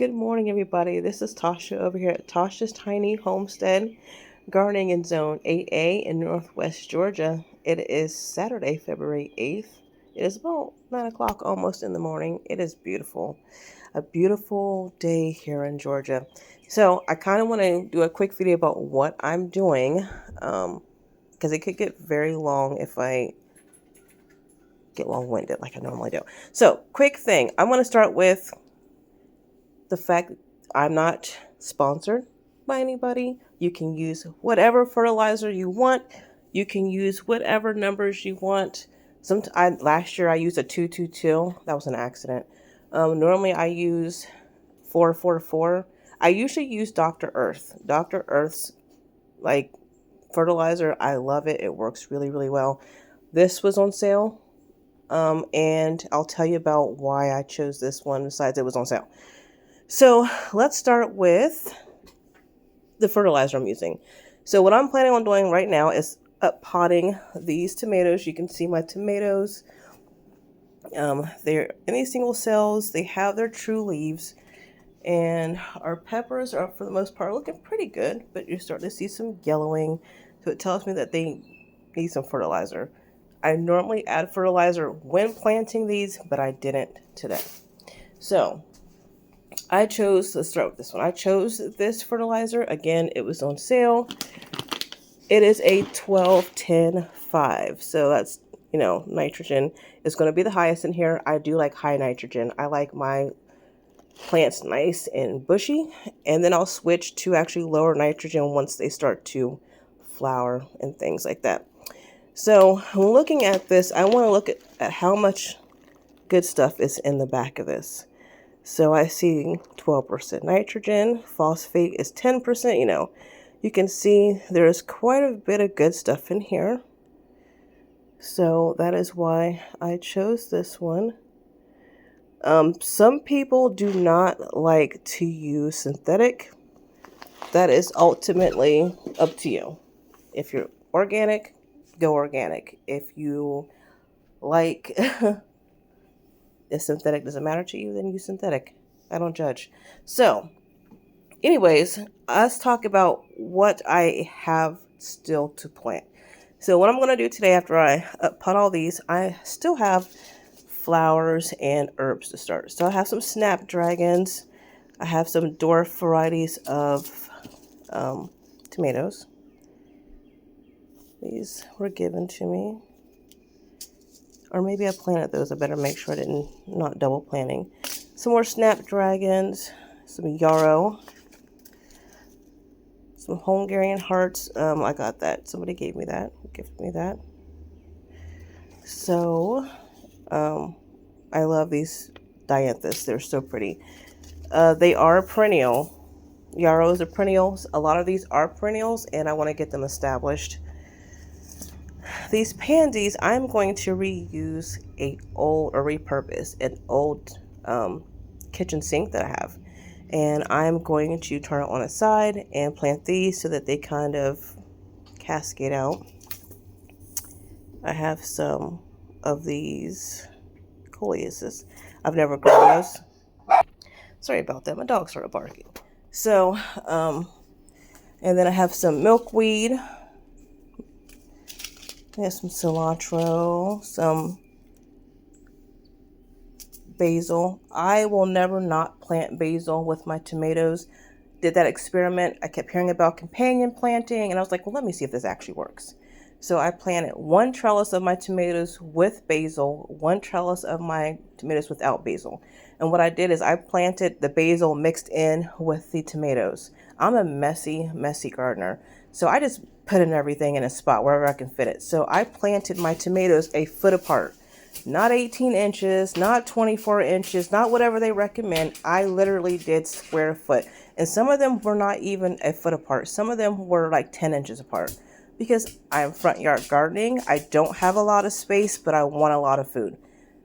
Good morning, everybody. This is Tasha over here at Tasha's Tiny Homestead, gardening in Zone 8A in Northwest Georgia. It is Saturday, February 8th. It is about 9 o'clock almost in the morning. It is beautiful. A beautiful day here in Georgia. So I kind of want to do a quick video about what I'm doing because it could get very long if I get long-winded like I normally do. So quick thing. I want to start with the fact that I'm not sponsored by anybody. You can use whatever fertilizer you want. You can use whatever numbers you want. Last year I used a 222. That was an accident. Normally I use 444. I usually use Dr. Earth. Dr. Earth's like fertilizer. I love it. It works really, really well. This was on sale. And I'll tell you about why I chose this one besides it was on sale. So let's start with the fertilizer I'm using. So what I'm planning on doing right now is potting these tomatoes. You can see my tomatoes. They're in these single cells. They have their true leaves. And our peppers are, for the most part, looking pretty good. But you're starting to see some yellowing. So it tells me that they need some fertilizer. I normally add fertilizer when planting these, but I didn't today. So let's start with this one. I chose this fertilizer. Again, it was on sale. It is a 12-10-5. So that's, nitrogen is going to be the highest in here. I do like high nitrogen. I like my plants nice and bushy. And then I'll switch to actually lower nitrogen once they start to flower and things like that. So when looking at this, I want to look at how much good stuff is in the back of this. So I see 12% nitrogen, phosphate is 10%, You can see there's quite a bit of good stuff in here. So that is why I chose this one. Some people do not like to use synthetic. That is ultimately up to you. If you're organic, go organic. If you like if synthetic doesn't matter to you, then use synthetic. I don't judge. So, anyways, let's talk about what I have still to plant. So what I'm going to do today after I pot all these, I still have flowers and herbs to start. So I have some snapdragons. I have some dwarf varieties of tomatoes. These were given to me. Or maybe I planted those. I better make sure I didn't not double planting. Some more snapdragons, some yarrow, some Hungarian hearts. I got that. Somebody gave me that, gifted me that. So, I love these dianthus. They're so pretty. They are perennial. Yarrows are perennials. A lot of these are perennials, and I want to get them established. These pansies, I'm going to repurpose an old kitchen sink that I have. And I'm going to turn it on its side and plant these so that they kind of cascade out. I have some of these coleus. I've never grown those. Sorry about that. My dog started barking. So, and then I have some milkweed. I have some cilantro, some basil. I will never not plant basil with my tomatoes. Did that experiment. I kept hearing about companion planting, and I was like, well, let me see if this actually works. So I planted one trellis of my tomatoes with basil, one trellis of my tomatoes without basil. And what I did is I planted the basil mixed in with the tomatoes. I'm a messy, messy gardener. So I just put in everything in a spot wherever I can fit it. So I planted my tomatoes a foot apart. Not 18 inches, not 24 inches, not whatever they recommend. I literally did square foot. And some of them were not even a foot apart. Some of them were like 10 inches apart. Because I'm front yard gardening. I don't have a lot of space, but I want a lot of food.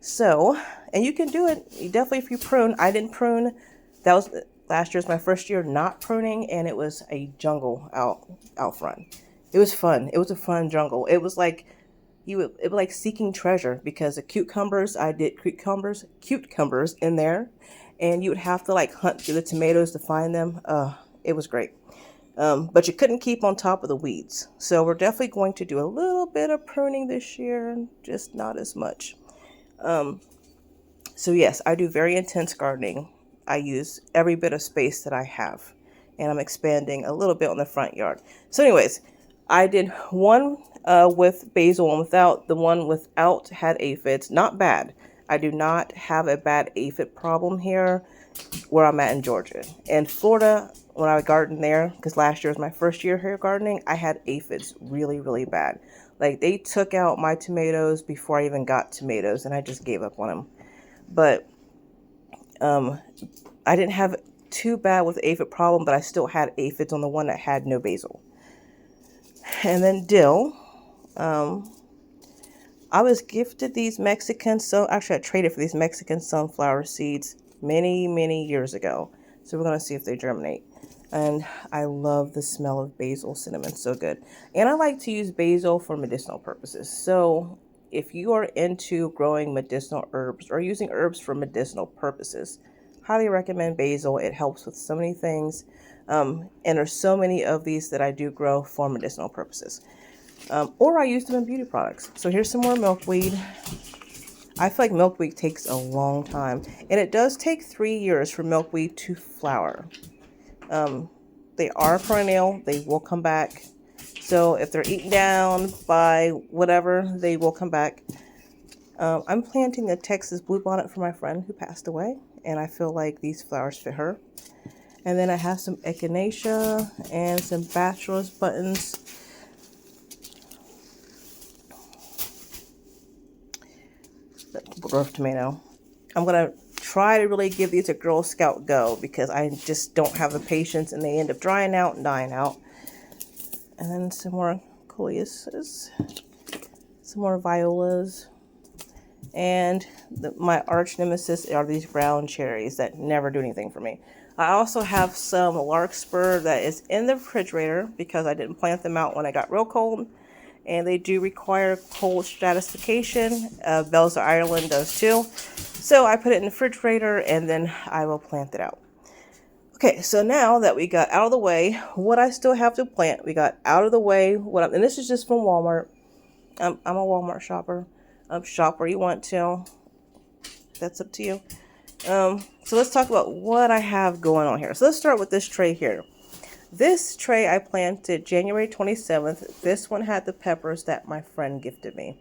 So, and you can do it. Definitely if you prune. I didn't prune. That was last year's my first year not pruning, and it was a jungle out front. It was fun. It was a fun jungle. It was like it was like seeking treasure because the cucumbers, I did cucumbers in there, and you would have to like hunt through the tomatoes to find them. It was great. But you couldn't keep on top of the weeds. So we're definitely going to do a little bit of pruning this year, just not as much. So yes, I do very intense gardening. I use every bit of space that I have, and I'm expanding a little bit on the front yard. So anyways, I did one with basil and without. The one without had aphids. Not bad. I do not have a bad aphid problem here where I'm at in Georgia. In Florida, when I gardened there, because last year was my first year here gardening, I had aphids really, really bad. Like they took out my tomatoes before I even got tomatoes, and I just gave up on them. But I didn't have too bad with the aphid problem, but I still had aphids on the one that had no basil. And then dill. I was gifted these Mexican, so actually I traded for these Mexican sunflower seeds many, many years ago. So we're going to see if they germinate. And I love the smell of basil, cinnamon, so good. And I like to use basil for medicinal purposes. So if you are into growing medicinal herbs or using herbs for medicinal purposes, highly recommend basil. It helps with so many things. And there's so many of these that I do grow for medicinal purposes. Or I use them in beauty products. So here's some more milkweed. I feel like milkweed takes a long time. And it does take 3 years for milkweed to flower. They are perennial. They will come back. So if they're eaten down by whatever, they will come back. I'm planting a Texas bluebonnet for my friend who passed away. And I feel like these flowers fit her. And then I have some echinacea and some bachelor's buttons. Dwarf tomato. I'm going to try to really give these a Girl Scout go because I just don't have the patience and they end up drying out and dying out. And then some more coleuses, some more violas, and my arch nemesis are these brown cherries that never do anything for me. I also have some larkspur that is in the refrigerator because I didn't plant them out when I got real cold. And they do require cold stratification. Bells of Ireland does too. So I put it in the refrigerator and then I will plant it out. Okay, so now that we got out of the way what I still have to plant, we got out of the way and this is just from Walmart. I'm a Walmart shopper. Shop where you want to. That's up to you. So let's talk about what I have going on here. So let's start with this tray here. This tray I planted January 27th. This one had the peppers that my friend gifted me.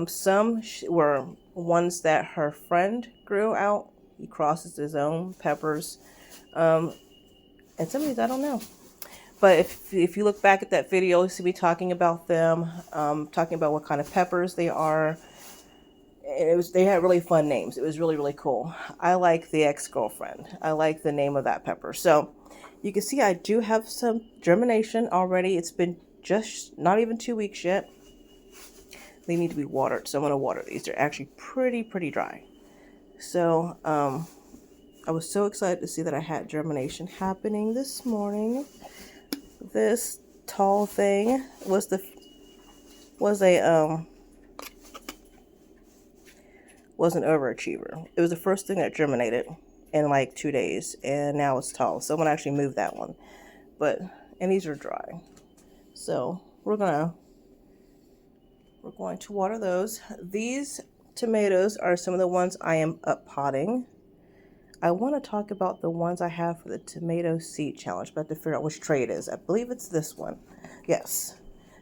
Some were ones that her friend grew out. He crosses his own peppers. And some of these I don't know. But if you look back at that video, you'll see me talking about them, talking about what kind of peppers they are. They had really fun names. It was really, really cool. I like the ex-girlfriend. I like the name of that pepper. So you can see I do have some germination already. It's been just not even 2 weeks yet. They need to be watered, so I'm going to water these. They're actually pretty dry. So I was so excited to see that I had germination happening this morning. This tall thing was an overachiever. It was the first thing that germinated in like 2 days, and now it's tall. So I'm gonna actually move that one. And these are dry. So we're going to water those. These tomatoes are some of the ones I am uppotting. I want to talk about the ones I have for the tomato seed challenge, but I have to figure out which tray it is. I believe it's this one. Yes.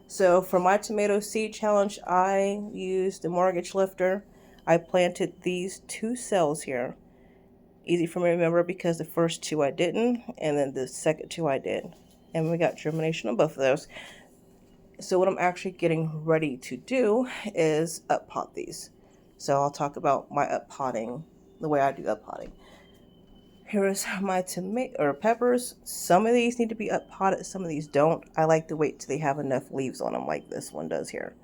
So for my tomato seed challenge, I used the mortgage lifter. I planted these 2 cells here. Easy for me to remember because the first 2 I didn't, and then the second 2 I did. And we got germination on both of those. So what I'm actually getting ready to do is uppot these. So I'll talk about my uppotting, the way I do uppotting. Here is my peppers. Some of these need to be uppotted, some of these don't. I like to wait till they have enough leaves on them like this one does here.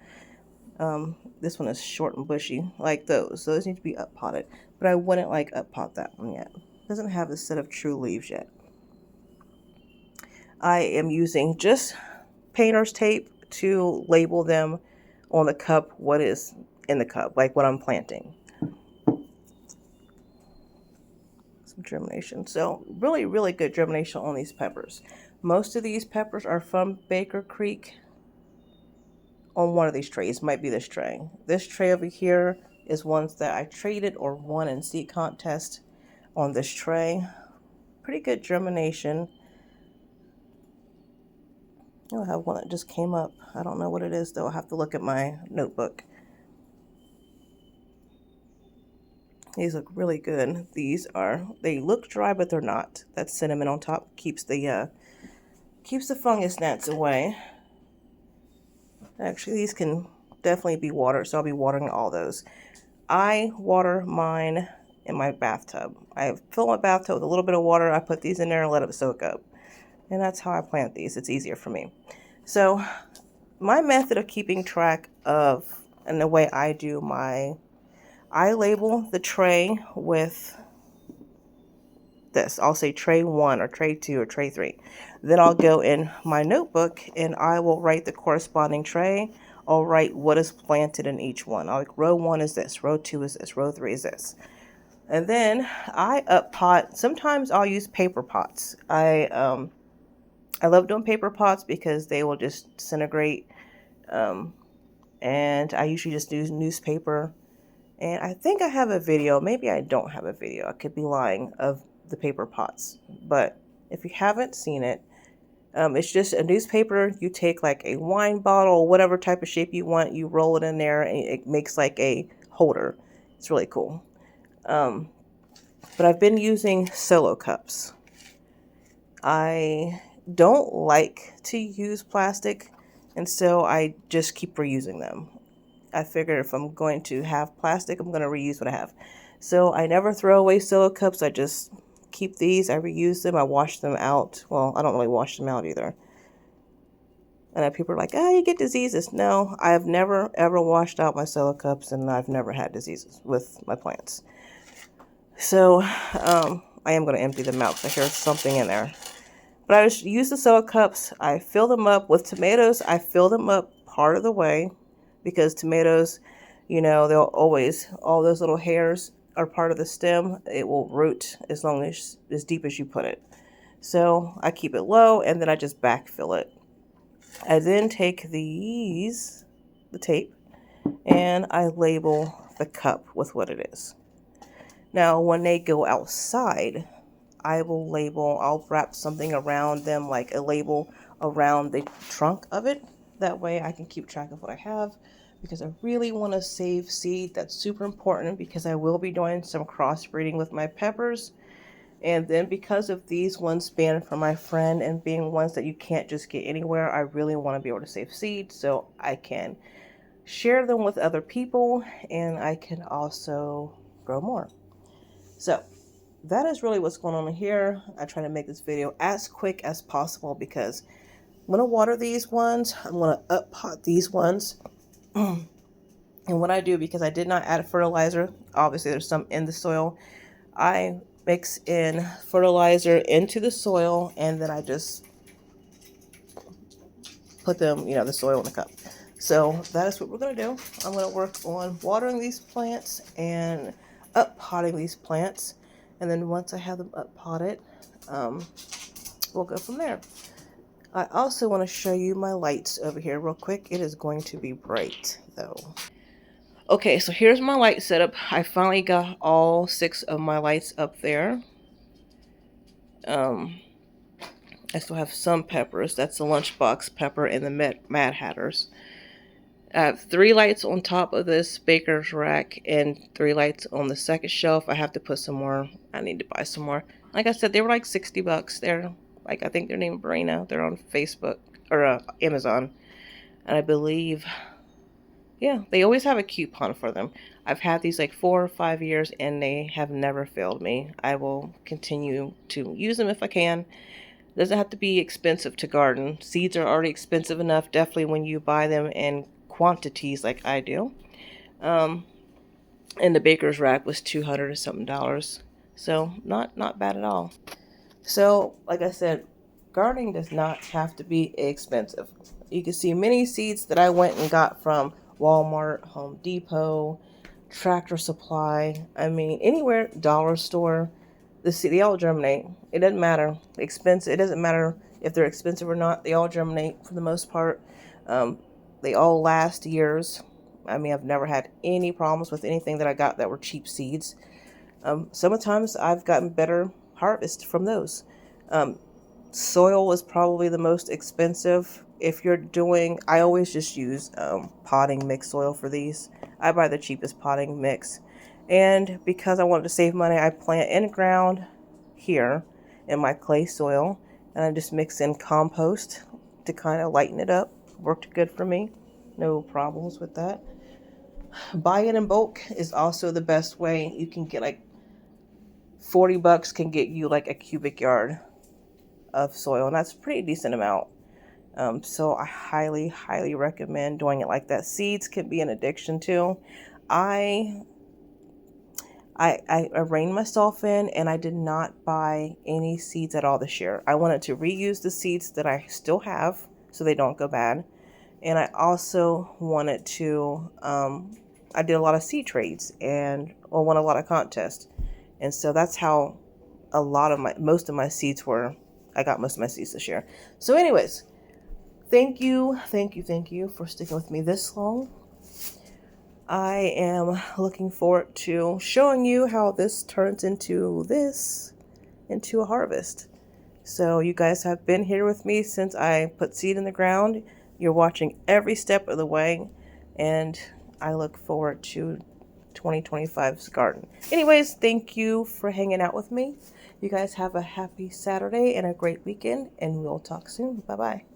This one is short and bushy like those. So those need to be uppotted. But I wouldn't like uppot that one yet. It doesn't have the set of true leaves yet. I am using just painter's tape to label them on the cup, what is in the cup, like what I'm planting. germination. So really, really good germination on these peppers. Most of these peppers are from Baker Creek on one of these trays. Might be this tray. This tray over here is ones that I traded or won in seed contest on this tray. Pretty good germination. I have one that just came up. I don't know what it is though. I'll have to look at my notebook. These look really good. They look dry, but they're not. That cinnamon on top keeps the fungus gnats away. Actually, these can definitely be watered, so I'll be watering all those. I water mine in my bathtub. I fill my bathtub with a little bit of water. I put these in there and let it soak up. And that's how I plant these. It's easier for me. So my method of keeping track of, and the way I do I label the tray with this. I'll say tray 1 or tray 2 or tray 3. Then I'll go in my notebook and I will write the corresponding tray. I'll write what is planted in each one. Like row 1 is this, row 2 is this, row 3 is this. And then I up pot. Sometimes I'll use paper pots. I love doing paper pots because they will just disintegrate. And I usually just use newspaper. And I think I have a video. Maybe I don't have a video. I could be lying, of the paper pots. But if you haven't seen it, it's just a newspaper. You take like a wine bottle or whatever type of shape you want. You roll it in there and it makes like a holder. It's really cool. But I've been using solo cups. I don't like to use plastic, and so I just keep reusing them. I figured if I'm going to have plastic, I'm going to reuse what I have. So I never throw away solo cups. I just keep these. I reuse them. I wash them out. Well, I don't really wash them out either. And people are like, you get diseases. No, I have never, ever washed out my solo cups, and I've never had diseases with my plants. So I am going to empty them out because I hear something in there. But I just use the solo cups. I fill them up with tomatoes. I fill them up part of the way because tomatoes, they'll always, all those little hairs are part of the stem. It will root as deep as you put it. So I keep it low and then I just backfill it. I then take the tape, and I label the cup with what it is. Now, when they go outside, I'll wrap something around them, like a label around the trunk of it. That way I can keep track of what I have, because I really want to save seed. That's super important because I will be doing some crossbreeding with my peppers. And then because of these ones being from my friend and being ones that you can't just get anywhere, I really want to be able to save seed so I can share them with other people and I can also grow more. So that is really what's going on here. I try to make this video as quick as possible because I'm going to water these ones. I'm going to up pot these ones. And what I do, because I did not add fertilizer, obviously there's some in the soil, I mix in fertilizer into the soil and then I just put them, the soil in the cup. So that is what we're going to do. I'm going to work on watering these plants and up potting these plants. And then once I have them up potted, we'll go from there. I also want to show you my lights over here real quick. It is going to be bright though. Okay, so here's my light setup. I finally got all 6 of my lights up there. I still have some peppers. That's the lunchbox pepper and the Mad Hatters. I have 3 lights on top of this baker's rack and 3 lights on the second shelf. I have to put some more. I need to buy some more. Like I said, they were like $60. They're like, I think they're named Brina. They're on Facebook or Amazon. And I believe, yeah, they always have a coupon for them. I've had these like 4 or 5 years and they have never failed me. I will continue to use them if I can. It doesn't have to be expensive to garden. Seeds are already expensive enough, definitely when you buy them in quantities like I do. And the baker's rack was $200 or something. So not bad at all. So like I said, gardening does not have to be expensive. You can see many seeds that I went and got from Walmart, Home Depot, Tractor Supply. I mean, anywhere, dollar store. they all germinate. It doesn't matter. Expensive. It doesn't matter if they're expensive or not. They all germinate for the most part. Um, they all last years. I mean, I've never had any problems with anything that I got that were cheap seeds. Sometimes I've gotten better harvest from those. Um, Soil is probably the most expensive. If you're doing, I always just use potting mix soil for these. I buy the cheapest potting mix. And because I wanted to save money, I plant in ground here in my clay soil. And I just mix in compost to kind of lighten it up. Worked good for me. No problems with that. Buy it in bulk is also the best way. You can get like $40 can get you like a cubic yard of soil, and that's a pretty decent amount. So I highly, highly recommend doing it like that. Seeds can be an addiction too. I I reined myself in, and I did not buy any seeds at all this year. I wanted to reuse the seeds that I still have so they don't go bad. And I also wanted to, I did a lot of seed trades and won a lot of contests. And so that's how most of my seeds were. I got most of my seeds this year. So anyways, thank you for sticking with me this long. I am looking forward to showing you how this turns into a harvest. So you guys have been here with me since I put seed in the ground. You're watching every step of the way, and I look forward to 2025's garden. Anyways, thank you for hanging out with me. You guys have a happy Saturday and a great weekend, and we'll talk soon. Bye-bye.